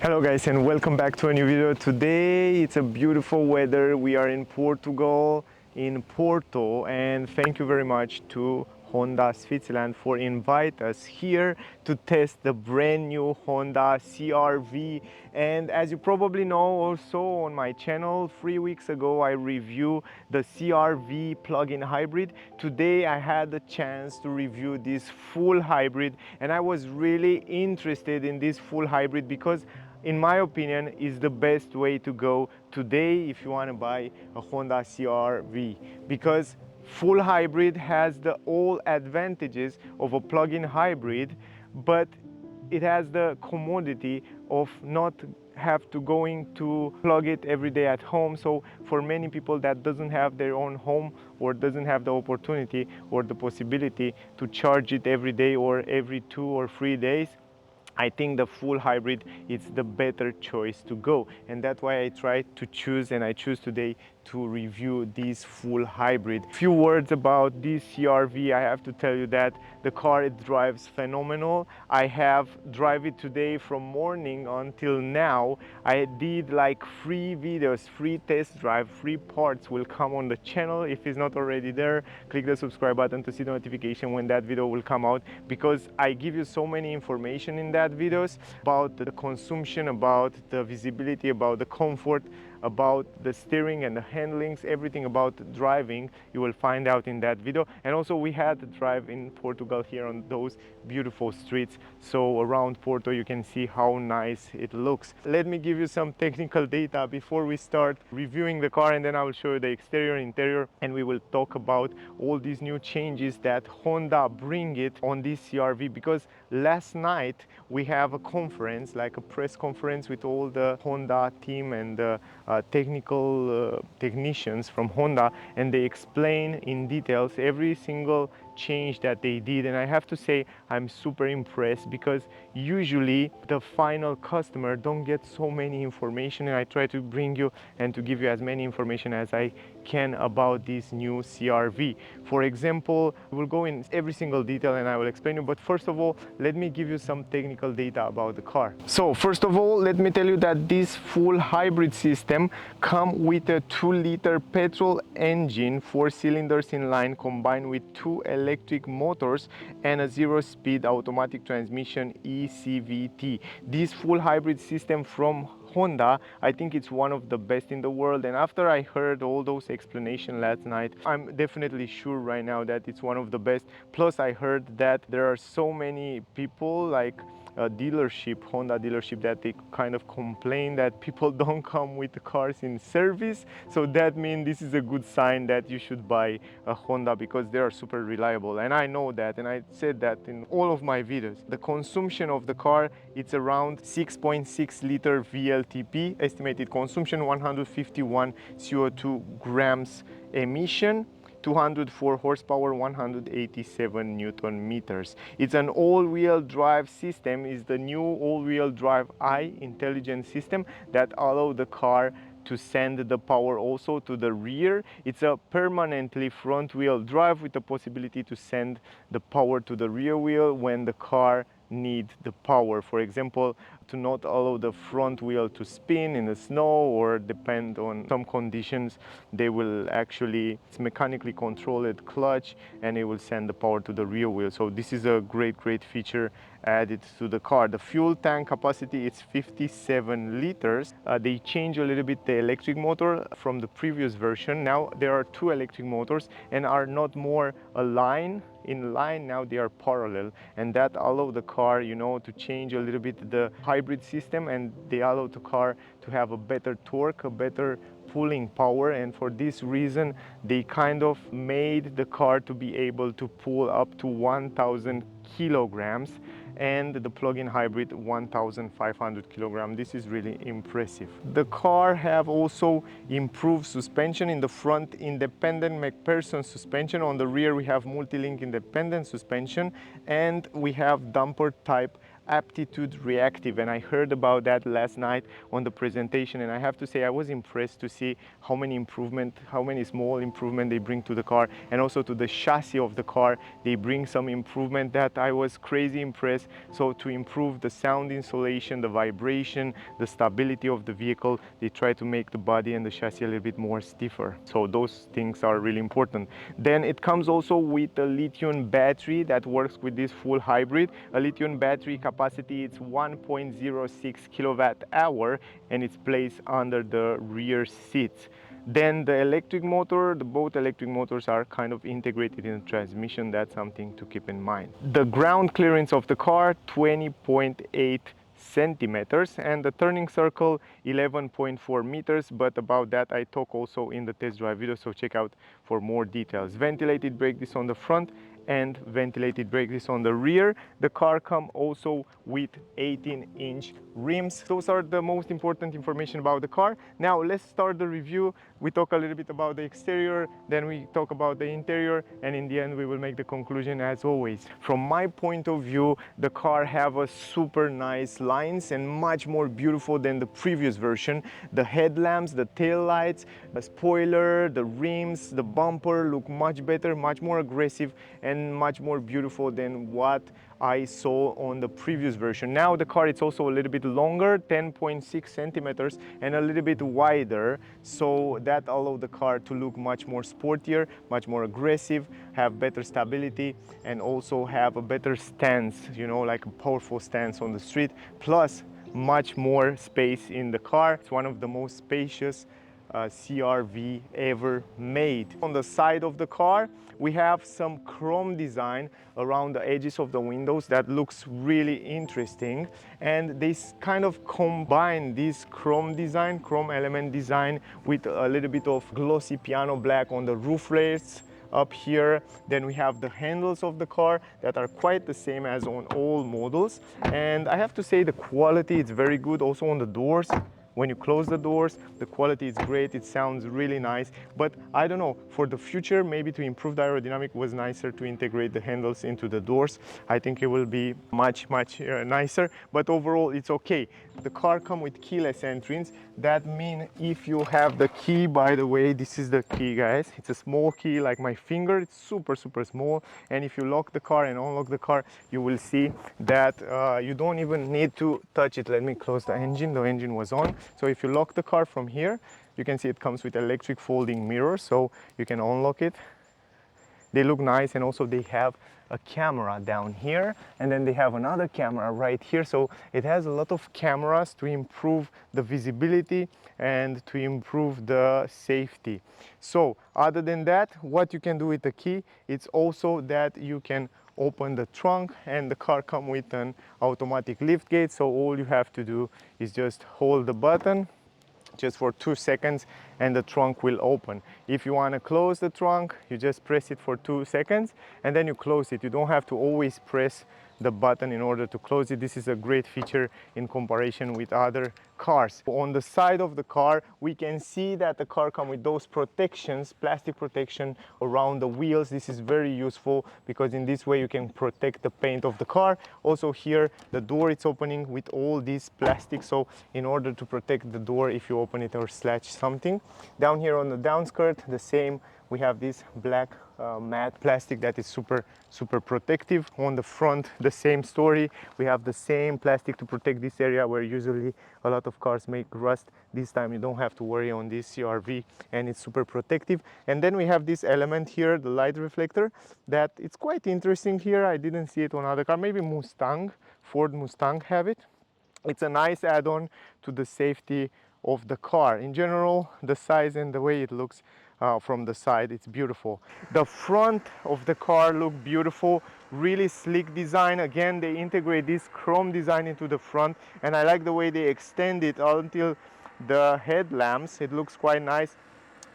Hello guys, and welcome back to a new video. Today it's a beautiful weather. We are in Portugal, in Porto, and thank you very much to Honda Switzerland for invite us here to test the brand new Honda CR-V. And as you probably know, also on my channel 3 weeks ago I reviewed the CR-V plug-in hybrid. Today I had the chance to review this full hybrid, and I was really interested in this full hybrid because in my opinion is the best way to go today if you want to buy a Honda CR-V, because full hybrid has the all advantages of a plug-in hybrid, but it has the commodity of not have to going to plug it every day at home. So for many people that doesn't have their own home or doesn't have the opportunity or the possibility to charge it every day or every 2 or 3 days, I think the full hybrid is the better choice to go, and that's why I try to choose, and I choose today to review this full hybrid. Few words about this CR-V. I have to tell you that the car, it drives phenomenal. I have drive it today from morning until now. I did like 3 videos, 3 test drive, 3 parts will come on the channel. If it's not already there, click the subscribe button to see the notification when that video will come out, because I give you so many information in that videos about the consumption, about the visibility, about the comfort, about the steering and the handlings, everything about driving you will find out in that video. And also we had to drive in Portugal here on those beautiful streets, so around Porto you can see how nice it looks. Let me give you some technical data before we start reviewing the car, and then I will show you the exterior, interior, and we will talk about all these new changes that Honda bring it on this CR-V. Because last night we have a conference, like a press conference with all the Honda team and the technical technicians from Honda, and they explain in details every single change that they did. And I have to say I'm super impressed, because usually the final customer don't get so many information, and I try to bring you and to give you as many information as I can about this new CR-V. For example, we'll go in every single detail and I will explain you, but first of all let me give you some technical data about the car. So first of all, let me tell you that this full hybrid system come with a 2-liter petrol engine, 4 cylinders in line, combined with 2 electric motors and a 0-speed automatic transmission, ECVT. This full hybrid system from Honda, I think it's one of the best in the world, and after I heard all those explanations last night, I'm definitely sure right now that it's one of the best. Plus I heard that there are so many people, like a dealership, Honda dealership, that they kind of complain that people don't come with the cars in service. So that means this is a good sign that you should buy a Honda, because they are super reliable, and I know that, and I said that in all of my videos. The consumption of the car, it's around 6.6 liter VLTP, estimated consumption 151 CO2 grams emission, 204 horsepower, 187 Newton meters. It's an all-wheel drive system. Is the new all-wheel drive I intelligent system that allow the car to send the power also to the rear. It's a permanently front wheel drive with the possibility to send the power to the rear wheel when the car need the power. For example, to not allow the front wheel to spin in the snow, or depend on some conditions, they will actually mechanically control it clutch, and it will send the power to the rear wheel. So this is a great feature added to the car. The fuel tank capacity is 57 liters. They change a little bit the electric motor from the previous version. Now there are 2 electric motors and are not more in line, now they are parallel, and that allow the car, you know, to change a little bit the hybrid system, and they allow the car to have a better torque, a better pulling power. And for this reason they kind of made the car to be able to pull up to 1,000 kilograms, and the plug-in hybrid 1,500 kilograms. This is really impressive. The car have also improved suspension. In the front, independent McPherson suspension. On the rear we have multi-link independent suspension, and we have damper type aptitude reactive, and I heard about that last night on the presentation, and I have to say I was impressed to see how many small improvement they bring to the car, and also to the chassis of the car. They bring some improvement that I was crazy impressed. So to improve the sound insulation, the vibration, the stability of the vehicle, they try to make the body and the chassis a little bit more stiffer. So those things are really important. Then it comes also with a lithium battery that works with this full hybrid. A lithium battery capacity, it's 1.06 kilowatt hour, and it's placed under the rear seats. Then the electric motor, both electric motors are kind of integrated in the transmission. That's something to keep in mind. The ground clearance of the car, 20.8 centimeters, and the turning circle 11.4 meters, but about that I talk also in the test drive video, so check out for more details. Ventilated brake disc on the front and ventilated brake disc on the rear. The car comes also with 18-inch rims. Those are the most important information about the car. Now let's start the review. We talk a little bit about the exterior, then we talk about the interior, and in the end we will make the conclusion as always. From my point of view, the car have a super nice lines and much more beautiful than the previous version. The headlamps, the tail lights, the spoiler, the rims, the bumper look much better, much more aggressive, and much more beautiful than what I saw on the previous version. Now the car is also a little bit longer, 10.6 centimeters, and a little bit wider, so that allowed the car to look much more sportier, much more aggressive, have better stability, and also have a better stance, you know, like a powerful stance on the street, plus much more space in the car. It's one of the most spacious CRV ever made. On the side of the car, we have some chrome design around the edges of the windows that looks really interesting, and they kind of combine this chrome design, chrome element design, with a little bit of glossy piano black on the roof rails up here. Then we have the handles of the car that are quite the same as on all models, and I have to say the quality is very good. Also on the doors, when you close the doors, the quality is great, it sounds really nice. But I don't know, for the future, maybe to improve the aerodynamic was nicer to integrate the handles into the doors. I think it will be much nicer, but overall it's okay. The car comes with keyless entrance. That means if you have the key, by the way, this is the key, guys. It's a small key like my finger. It's super small, and if you lock the car and unlock the car, you will see that you don't even need to touch it. Let me close the engine. The engine was on. So if you lock the car from here, you can see it comes with electric folding mirrors, so you can unlock it. They look nice, and also they have a camera down here, and then they have another camera right here. So it has a lot of cameras to improve the visibility and to improve the safety. So other than that, what you can do with the key, it's also that you can open the trunk, and the car comes with an automatic lift gate. So all you have to do is just hold the button just for 2 seconds and the trunk will open. If you want to close the trunk, you just press it for 2 seconds and then you close it. You don't have to always press the button in order to close it. This is a great feature in comparison with other cars. On the side of the car, we can see that the car comes with those protections, plastic protection around the wheels. This is very useful because in this way you can protect the paint of the car. Also here, the door is opening with all this plastic, so in order to protect the door if you open it or slash something. Down here on the downskirt, the same. We have this black matte plastic that is super protective. On the front, the same story. We have the same plastic to protect this area where usually a lot of cars make rust. This time you don't have to worry on this CRV, and it's super protective. And then we have this element here, the light reflector, that it's quite interesting here. I didn't see it on other car. Maybe Mustang, Ford Mustang have it. It's a nice add-on to the safety of the car. In general, the size and the way it looks from the side, it's beautiful. The front of the car look beautiful, really sleek design. Again, they integrate this chrome design into the front, and I like the way they extend it until the headlamps. It looks quite nice.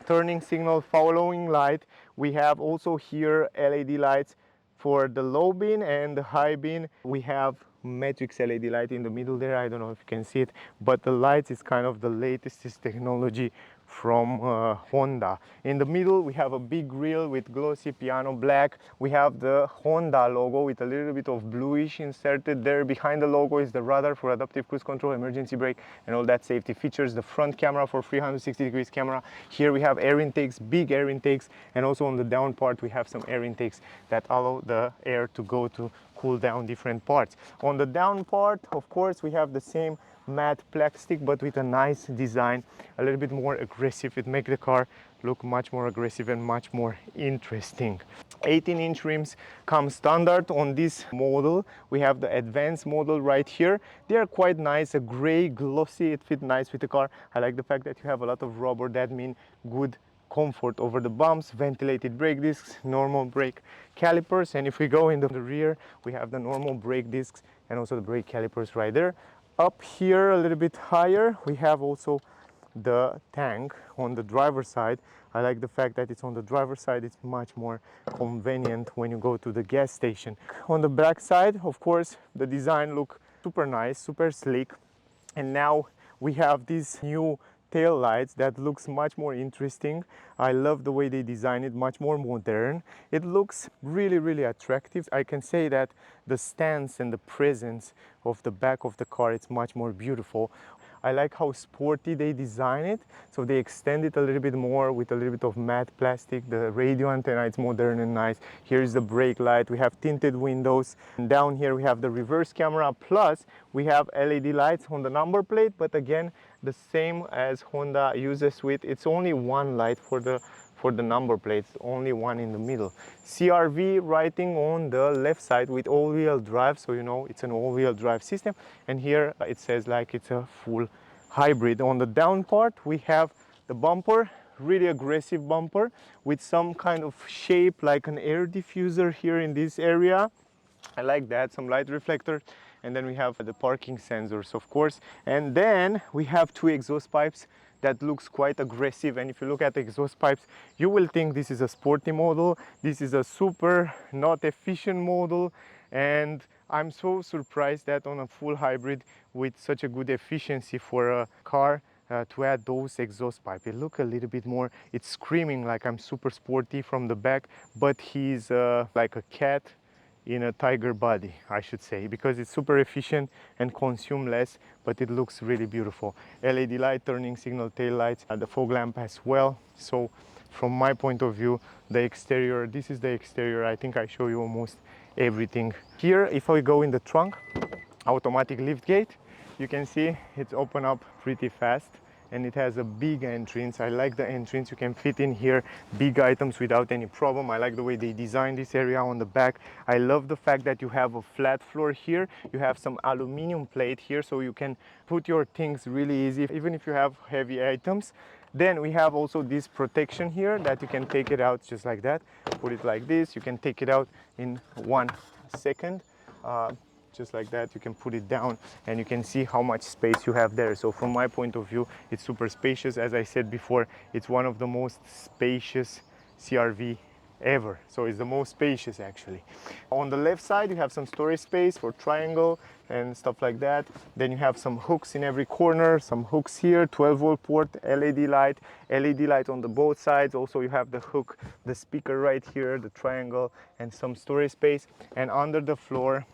Turning signal, following light. We have also here LED lights for the low beam and the high beam. We have matrix LED light in the middle there. I don't know if you can see it, but the lights is kind of the latest technology from Honda. In the middle we have a big grille with glossy piano black. We have the Honda logo with a little bit of bluish inserted there. Behind the logo is the radar for adaptive cruise control, emergency brake, and all that safety features. The front camera for 360 degrees camera. Here we have air intakes, big air intakes, and also on the down part we have some air intakes that allow the air to go to cool down different parts. On the down part, of course, we have the same matte plastic but with a nice design, a little bit more aggressive. It makes the car look much more aggressive and much more interesting. 18-inch rims come standard on this model. We have the advanced model right here. They are quite nice, a gray glossy, it fits nice with the car. I like the fact that you have a lot of rubber, that means good comfort over the bumps, ventilated brake discs, normal brake calipers. And if we go into the rear, we have the normal brake discs and also the brake calipers right there. Up here a little bit higher, we have also the tank on the driver's side. I like the fact that it's on the driver's side. It's much more convenient when you go to the gas station. On the back side, of course, the design look super nice, super sleek. And now we have these new tail lights that looks much more interesting. I love the way they design it, much more modern. It looks really attractive. I can say that the stance and the presence of the back of the car, it's much more beautiful. I like how sporty they design it. So they extend it a little bit more with a little bit of matte plastic. The radio antenna, it's modern and nice. Here's the brake light. We have tinted windows. And down here we have the reverse camera. Plus we have LED lights on the number plate. But again, the same as Honda uses with, it's only one light for the number plates, only one in the middle. CRV writing on the left side with all-wheel drive, so you know it's an all-wheel drive system. And here it says like it's a full hybrid. On the down part we have the bumper, really aggressive bumper with some kind of shape like an air diffuser here in this area. I like that, some light reflector. And then we have the parking sensors, of course. And then we have two exhaust pipes that looks quite aggressive. And if you look at the exhaust pipes, you will think this is a sporty model. This is a super not efficient model. And I'm so surprised that on a full hybrid with such a good efficiency for a car, to add those exhaust pipes. It look a little bit more, it's screaming like I'm super sporty from the back, but he's like a cat in a tiger body, I should say, because it's super efficient and consume less, but it looks really beautiful. LED light, turning signal tail lights, and the fog lamp as well. So from my point of view, the exterior, this is the exterior. I think I show you almost everything. Here, if I go in the trunk, automatic lift gate, you can see it's open up pretty fast. And it has a big entrance. I like the entrance. You can fit in here big items without any problem. I like the way they designed this area on the back. I love the fact that you have a flat floor here. You have some aluminum plate here so you can put your things really easy, even if you have heavy items. Then we have also this protection here that you can take it out just like that. Put it like this. You can take it out in 1 second. Just like that, you can put it down and you can see how much space you have there. So from my point of view, it's super spacious. As I said before, it's one of the most spacious CRV ever. So it's the most spacious actually. On the left side, you have some storage space for triangle and stuff like that. Then you have some hooks in every corner, some hooks here, 12-volt port, LED light on the both sides. Also you have the hook, the speaker right here, the triangle, and some storage space. And under the floor,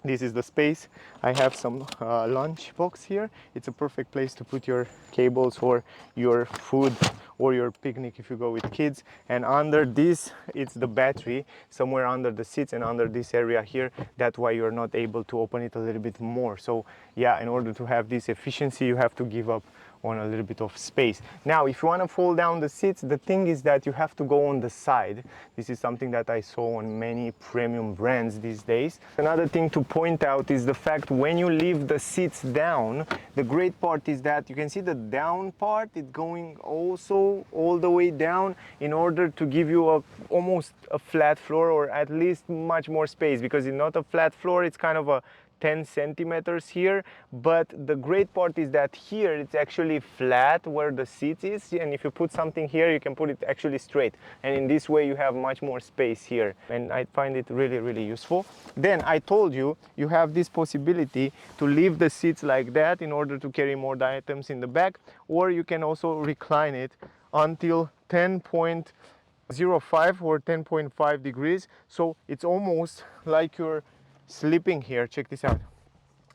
this is the space. I have some lunch box here. It's a perfect place to put your cables or your food or your picnic if you go with kids. And under this, it's the battery somewhere under the seats and under this area here. That's why you're not able to open it a little bit more. So yeah, in order to have this efficiency, you have to give up on a little bit of space. Now, if you want to fold down the seats, the thing is that you have to go on the side. This is something that I saw on many premium brands these days. Another thing to point out is the fact when you leave the seats down, the great part is that you can see the down part, it's going also all the way down in order to give you almost a flat floor, or at least much more space, because it's not a flat floor, it's kind of a 10 centimeters here, but the great part is that here it's actually flat where the seat is, and if you put something here you can put it actually straight, and in this way you have much more space here, and I find it really useful. Then I told you you have this possibility to leave the seats like that in order to carry more items in the back, or you can also recline it until 10.05 or 10.5 degrees, so it's almost like you're sleeping here. Check this out.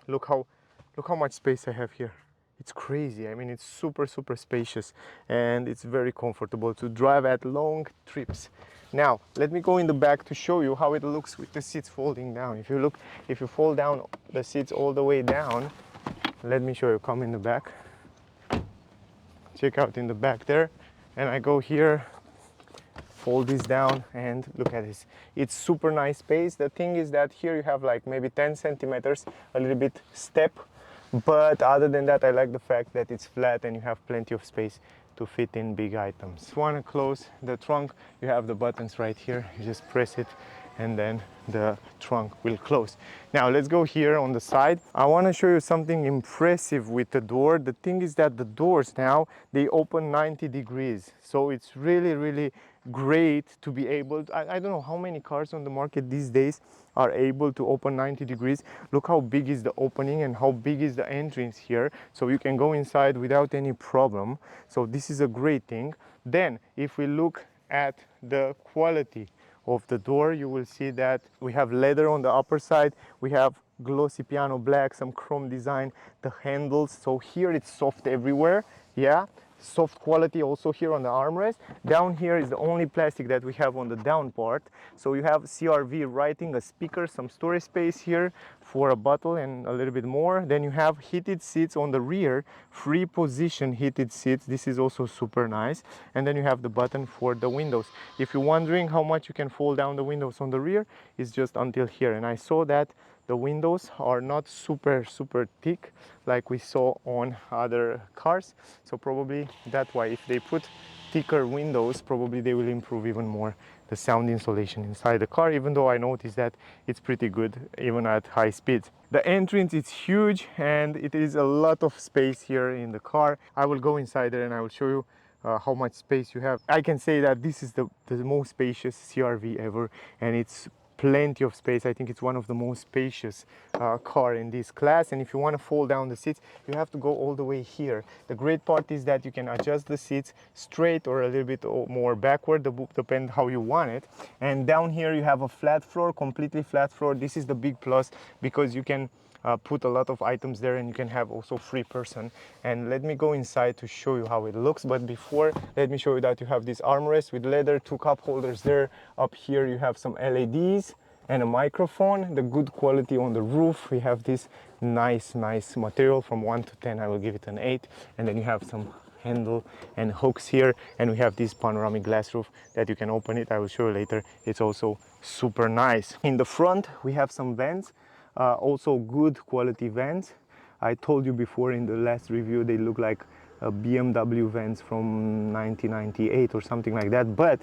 Look how much space I have here. It's crazy. I mean, it's super spacious, and it's very comfortable to drive at long trips. Now let me go in the back to show you how it looks with the seats folding down. If you fold down the seats all the way down, let me show you. Come in the back, check out in the back there, and I go here, fold this down, and look at this. It's super nice space. The thing is that here you have like maybe 10 centimeters, a little bit step, but other than that I like the fact that it's flat and you have plenty of space to fit in big items. If you want to close the trunk, you have the buttons right here. You just press it and then the trunk will close. Now let's go here on the side. I want to show you something impressive with the door. The thing is that the doors now, they open 90 degrees, so it's really great to be able to, I don't know how many cars on the market these days are able to open 90 degrees. Look how big is the opening and how big is the entrance here, so you can go inside without any problem. So this is a great thing. Then if we look at the quality of the door, you will see that we have leather on the upper side, we have glossy piano black, some chrome design, the handles, so here it's soft everywhere. Yeah, soft quality also here on the armrest. Down here is the only plastic that we have on the down part, so you have CRV writing, a speaker, some storage space here for a bottle and a little bit more. Then you have heated seats on the rear, free position heated seats. This is also super nice. And then you have the button for the windows. If you're wondering how much you can fold down the windows on the rear, it's just until here. And I saw that the windows are not super thick like we saw on other cars, so probably that's why if they put thicker windows, probably they will improve even more the sound insulation inside the car, even though I noticed that it's pretty good even at high speeds. The entrance is huge and it is a lot of space here in the car. I will go inside there and I will show you how much space you have. I can say that this is the most spacious CRV ever, and it's plenty of space. I think it's one of the most spacious car in this class. And if you want to fold down the seats, you have to go all the way here. The great part is that you can adjust the seats straight or a little bit more backward, depend how you want it. And down here you have a flat floor, completely flat floor. This is the big plus because you can put a lot of items there, and you can have also free person. And let me go inside to show you how it looks, but before, let me show you that you have this armrest with leather, 2 cup holders there. Up here you have some LEDs and a microphone. The good quality on the roof, we have this nice material. From 1 to 10 I will give it an 8. And then you have some handle and hooks here, and we have this panoramic glass roof that you can open it. I will show you later. It's also super nice. In the front we have some vents, also good quality vents. I told you before in the last review they look like BMW vents from 1998 or something like that, but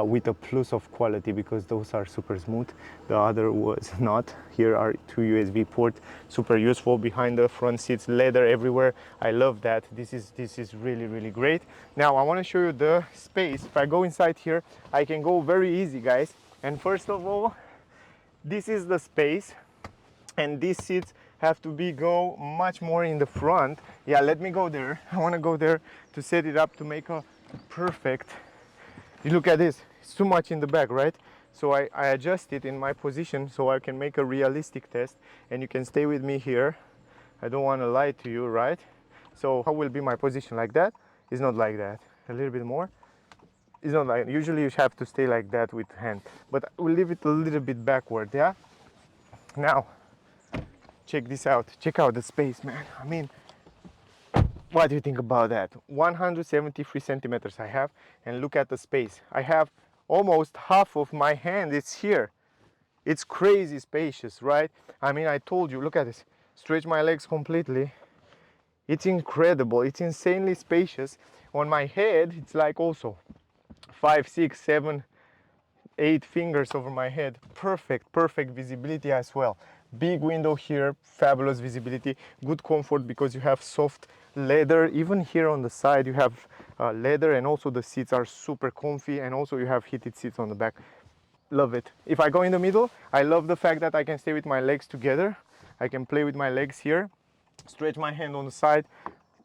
with a plus of quality because those are super smooth. The other was not. Here are 2 USB ports, super useful. Behind the front seats, leather everywhere. I love that. This is really great. Now I want to show you the space. If I go inside here, I can go very easy, guys. And first of all, this is the space, and these seats have to go much more in the front. Yeah, let me go there. I want to go there to set it up to make a perfect. You look at this, it's too much in the back, right? So I adjust it in my position so I can make a realistic test, and you can stay with me here. I don't want to lie to you, right? So how will be my position? Like that? It's not like that. A little bit more. It's not like, usually you have to stay like that with hand, but we'll leave it a little bit backward, yeah? Now, check this out. Check out the space, man. I mean, what do you think about that? 173 centimeters I have, and look at the space. I have almost half of my hand, it's here. It's crazy spacious, right? I mean, I told you, look at this. Stretch my legs completely. It's incredible. It's insanely spacious. On my head, it's like also 5, 6, 7, 8 fingers over my head. Perfect visibility as well. Big window here, fabulous visibility, good comfort because you have soft leather. Even here on the side you have leather, and also the seats are super comfy, and also you have heated seats on the back. Love it. If I go in the middle, I love the fact that I can stay with my legs together. I can play with my legs here, stretch my hand on the side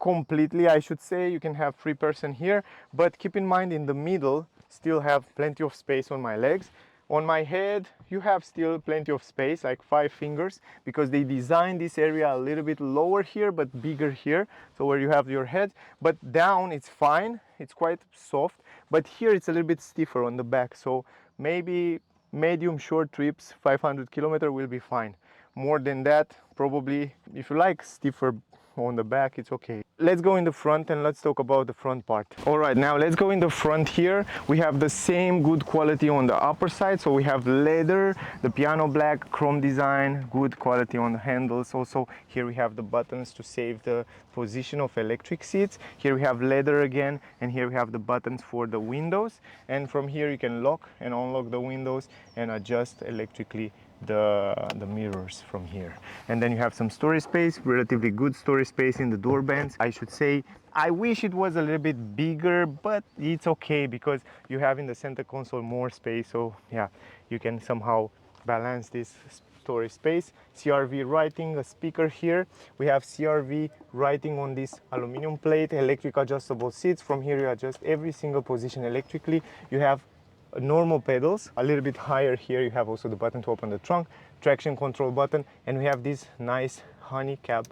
completely, I should say. You can have 3 person here, but keep in mind in the middle still have plenty of space on my legs. On my head you have still plenty of space, like 5 fingers, because they designed this area a little bit lower here but bigger here, so where you have your head. But down it's fine, it's quite soft, but here it's a little bit stiffer on the back, so maybe medium short trips, 500 km will be fine. More than that, probably, if you like stiffer on the back, it's okay. Let's go in the front and let's talk about the front part. All right, now let's go in the front here. We have the same good quality on the upper side. So we have leather, the piano black, chrome design, good quality on the handles. Also here we have the buttons to save the position of electric seats. Here we have leather again, and here we have the buttons for the windows. And from here you can lock and unlock the windows and adjust electrically the mirrors from here. And then you have some storage space, relatively good storage space in the door bands, I should say. I wish it was a little bit bigger, but it's okay because you have in the center console more space, so yeah, you can somehow balance this storage space. CRV writing, a speaker here. We have CRV writing on this aluminum plate, electric adjustable seats. From here you adjust every single position electrically. You have normal pedals. A little bit higher here you have also the button to open the trunk, traction control button, and we have this nice honey cap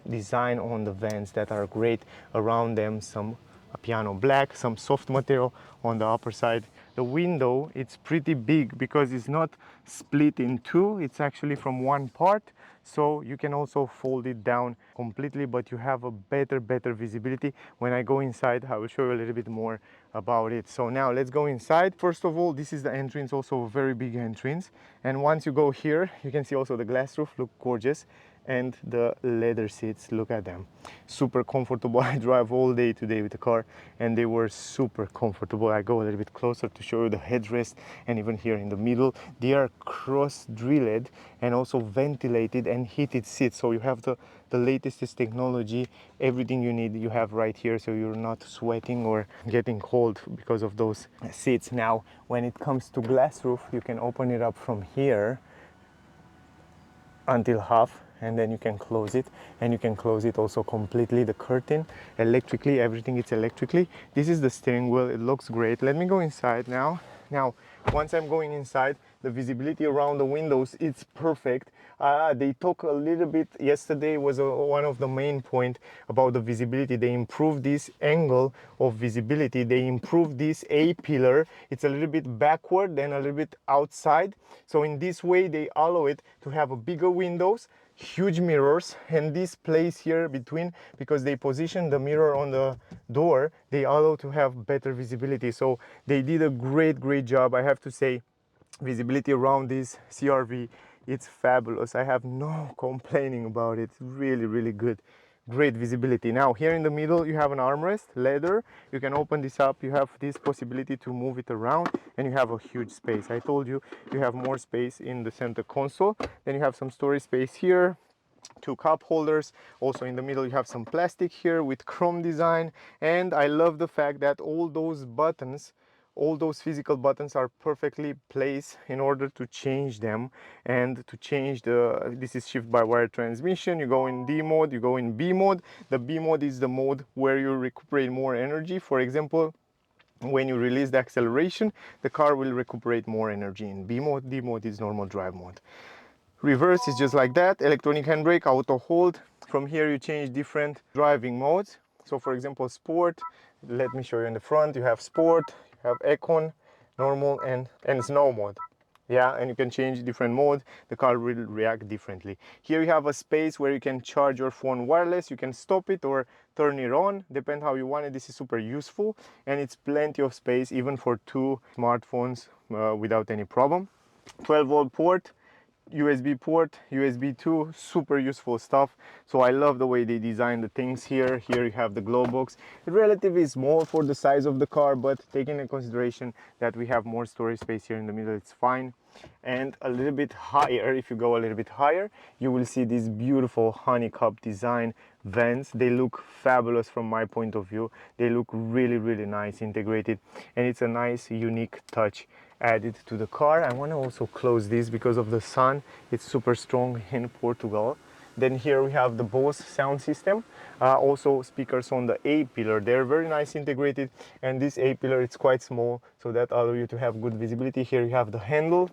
design on the vents that are great. Around them some piano black, some soft material on the upper side. The window, it's pretty big because it's not split in two, it's actually from one part, so you can also fold it down completely, but you have a better visibility. When I go inside I will show you a little bit more about it. So now let's go inside. First of all, this is the entrance, also a very big entrance, and once you go here you can see also the glass roof, look gorgeous, and the leather seats, look at them, super comfortable. I drive all day today with the car and they were super comfortable. I go a little bit closer to show you the headrest, and even here in the middle they are cross drilled and also ventilated and heated seats, so you have the latest technology. Everything you need you have right here, so you're not sweating or getting cold because of those seats. Now when it comes to glass roof, you can open it up from here until half, and then you can close it, and you can close it also completely, the curtain, electrically, everything it's electrically. This is the steering wheel, it looks great. Let me go inside now. Once I'm going inside, the visibility around the windows, it's perfect. They talk a little bit, yesterday was one of the main point about the visibility. They improved this angle of visibility, they improved this A-pillar, it's a little bit backward then a little bit outside, so in this way they allow it to have a bigger windows, huge mirrors, and this place here between, because they position the mirror on the door, they allow to have better visibility. So they did a great job, I have to say. Visibility around this CRV, it's fabulous. I have no complaining about it. It's really good, great visibility. Now here in the middle you have an armrest, leather. You can open this up, you have this possibility to move it around, and you have a huge space. I told you you have more space in the center console. Then you have some storage space here, 2 cup holders. Also in the middle you have some plastic here with chrome design, and I love the fact that all those buttons, all those physical buttons are perfectly placed in order to change them, and to change this is shift by wire transmission. You go in D mode, you go in B mode. The B mode is the mode where you recuperate more energy. For example, when you release the acceleration, the car will recuperate more energy in B mode. D mode is normal drive mode. Reverse is just like that, electronic handbrake, auto hold. From here you change different driving modes. So for example, sport, let me show you in the front. You have sport, you have econ, normal, and snow mode. Yeah, and you can change different modes. The car will react differently. Here you have a space where you can charge your phone wireless. You can stop it or turn it on, depend how you want it. This is super useful, and it's plenty of space even for 2 smartphones without any problem. 12-volt port, USB port, USB 2, super useful stuff. So I love the way they design the things here. Here you have the glow box. It's relatively small for the size of the car, but taking into consideration that we have more storage space here in the middle, it's fine. And a little bit higher, if you go a little bit higher, you will see these beautiful honeycomb design vents. They look fabulous from my point of view. They look really, really nice integrated, and it's a nice unique touch added to the car. I want to also close this because of the sun. It's super strong in Portugal. Then here we have the Bose sound system, also speakers on the A pillar. They're very nice integrated, and this A pillar, it's quite small, so that allows you to have good visibility. Here you have the handle.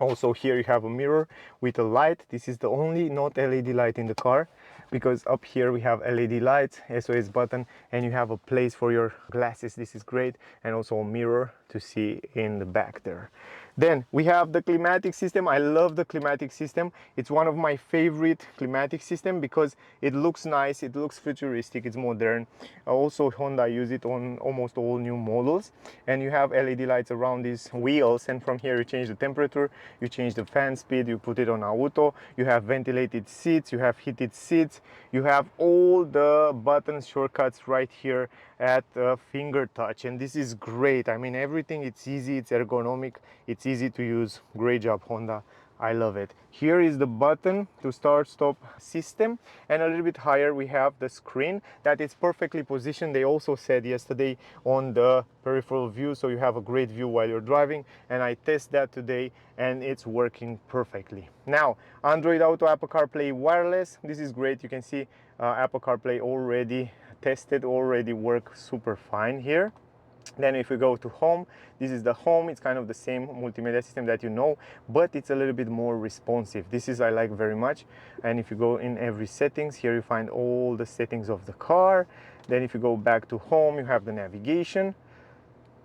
Also here you have a mirror with a light. This is the only not LED light in the car, because up here we have LED lights, SOS button, and you have a place for your glasses. This is great. And also a mirror to see in the back there. Then we have the climatic system. I love the climatic system. It's one of my favorite climatic system because it looks nice, it looks futuristic, it's modern. Also Honda use it on almost all new models. And you have LED lights around these wheels, and from here you change the temperature, you change the fan speed, you put it on auto, you have ventilated seats, you have heated seats, you have all the buttons, shortcuts right here at finger touch, and this is great. I mean, everything, it's easy, it's ergonomic, it's easy to use. Great job, Honda. I love it. Here is the button to start stop system, and a little bit higher we have the screen that is perfectly positioned. They also said yesterday on the peripheral view, so you have a great view while you're driving, and I test that today and it's working perfectly. Now, Android Auto, Apple CarPlay wireless, this is great. You can see Apple CarPlay already tested, already work super fine here. Then if we go to home, this is the home. It's kind of the same multimedia system that you know, but it's a little bit more responsive. This is I like very much. And if you go in every settings, here you find all the settings of the car. Then if you go back to home, you have the navigation.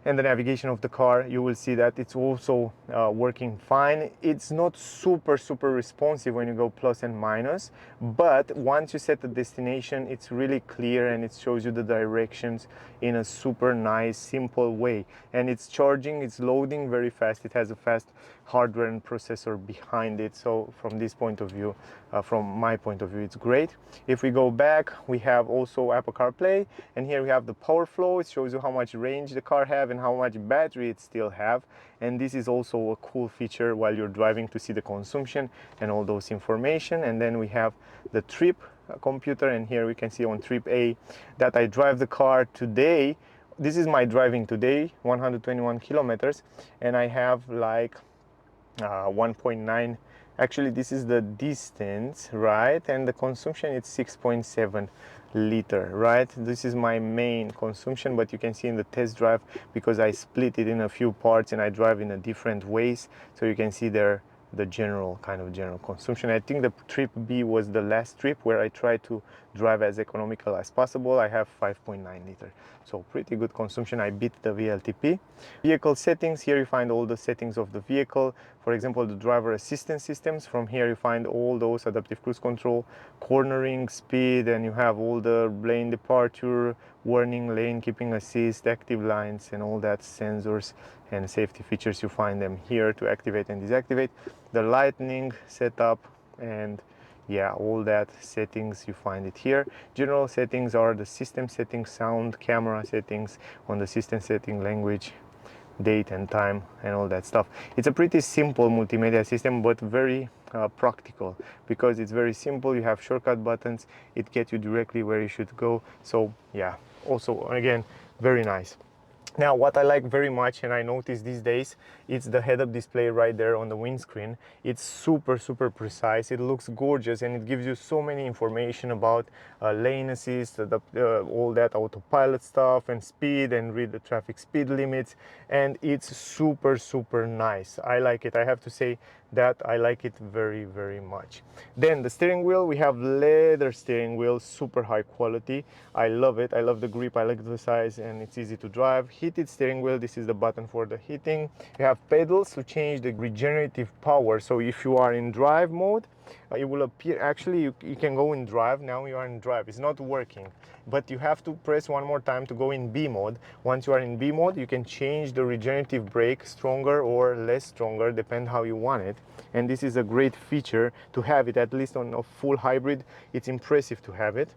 And the navigation of the car, you will see that it's also working fine. It's not super responsive when you go plus and minus, but once you set the destination, it's really clear and it shows you the directions in a super nice, simple way. And it's charging, it's loading very fast. It has a fast hardware and processor behind it. So from this point of view, from my point of view, it's great. If we go back, we have also Apple CarPlay, and here we have the power flow. It shows you how much range the car have and how much battery it still have. And this is also a cool feature while you're driving to see the consumption and all those information. And then we have the trip computer, and here we can see on trip A that I drive the car today. This is my driving today, 121 kilometers, and I have like 1.9. Actually, this is the distance, right? And the consumption is 6.7 liter, right? This is my main consumption, but you can see in the test drive, because I split it in a few parts and I drive in a different ways, so you can see there the general consumption. I think the trip B was the last trip where I tried to drive as economical as possible. I have 5.9 liter, so pretty good consumption. I beat the VLTP. Vehicle settings, here you find all the settings of the vehicle. For example, the driver assistance systems. From here you find all those: adaptive cruise control, cornering, speed, and you have all the lane departure, warning, lane keeping assist, active lines, and all that sensors and safety features. You find them here to activate and deactivate. The lightning setup, and yeah, all that settings, you find it here. General settings are the system settings, sound, camera settings, on the system setting, language, date and time, and all that stuff. It's a pretty simple multimedia system, but very practical, because it's very simple. You have shortcut buttons, it gets you directly where you should go. So yeah, also again, very nice. Now, what I like very much, and I notice these days, it's the head-up display right there on the windscreen. It's super precise. It looks gorgeous, and it gives you so many information about lane assist, all that autopilot stuff, and speed, and read the traffic speed limits. And it's super nice. I like it. I have to say that I like it very much. Then the steering wheel, we have leather steering wheel, super high quality. I love it. I love the grip, I like the size, and it's easy to drive. Heated steering wheel, this is the button for the heating. You have pedals to change the regenerative power. So if you are in drive mode, it will appear, actually you can go in drive. Now you are in drive, it's not working, but you have to press one more time to go in B mode. Once you are in B mode, you can change the regenerative brake, stronger or less stronger, depend how you want it. And this is a great feature to have it, at least on a full hybrid. It's impressive to have it.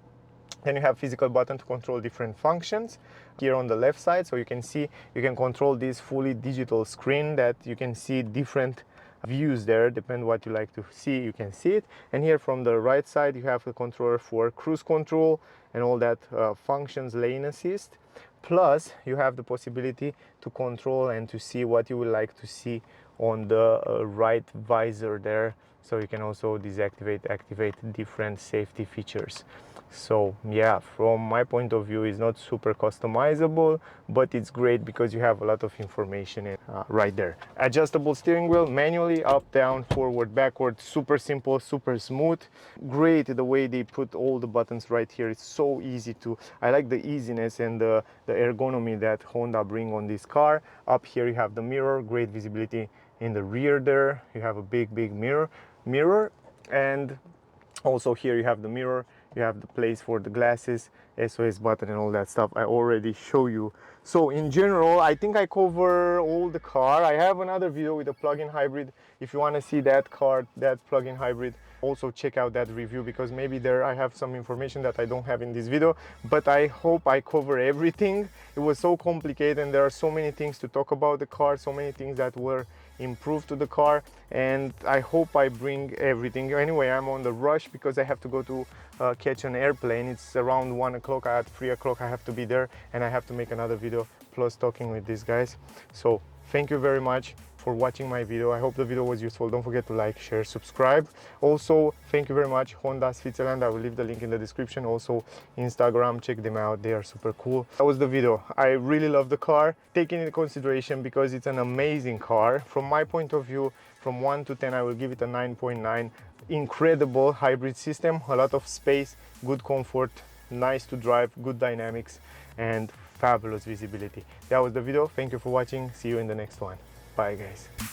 Then you have physical button to control different functions here on the left side. So you can see, you can control this fully digital screen that you can see different views there, depend what you like to see, you can see it. And here from the right side, you have a controller for cruise control and all that functions, lane assist. Plus you have the possibility to control and to see what you would like to see on the right visor there. So you can also deactivate, activate different safety features. So yeah, from my point of view, it's not super customizable, but it's great because you have a lot of information right there. Adjustable steering wheel, manually, up, down, forward, backward, super simple, super smooth. Great the way they put all the buttons right here. It's so easy to, I like the easiness and the ergonomy that Honda bring on this car. Up here you have the mirror, great visibility in the rear there. You have a big mirror, and also here you have the mirror, you have the place for the glasses, SOS button and all that stuff I already show you. So in general, I think I cover all the car. I have another video with a plug-in hybrid. If you want to see that car, that plug-in hybrid, also check out that review, because maybe there I have some information that I don't have in this video, but I hope I cover everything. It was so complicated and there are so many things to talk about the car, so many things that were improved to the car, and I hope I bring everything. Anyway, I'm on the rush because I have to go to catch an airplane. It's around 1 o'clock. At 3 o'clock I have to be there, and I have to make another video plus talking with these guys. So thank you very much for watching my video. I hope the video was useful. Don't forget to like, share, subscribe. Also, thank you very much, Honda Switzerland. I will leave the link in the description. Also Instagram, check them out, they are super cool. That was the video. I really love the car, taking into consideration because it's an amazing car. From my point of view, from 1 to 10, I will give it a 9.9. Incredible hybrid system, a lot of space, good comfort, nice to drive, good dynamics, and fabulous visibility. That was the video. Thank you for watching. See you in the next one. Bye guys.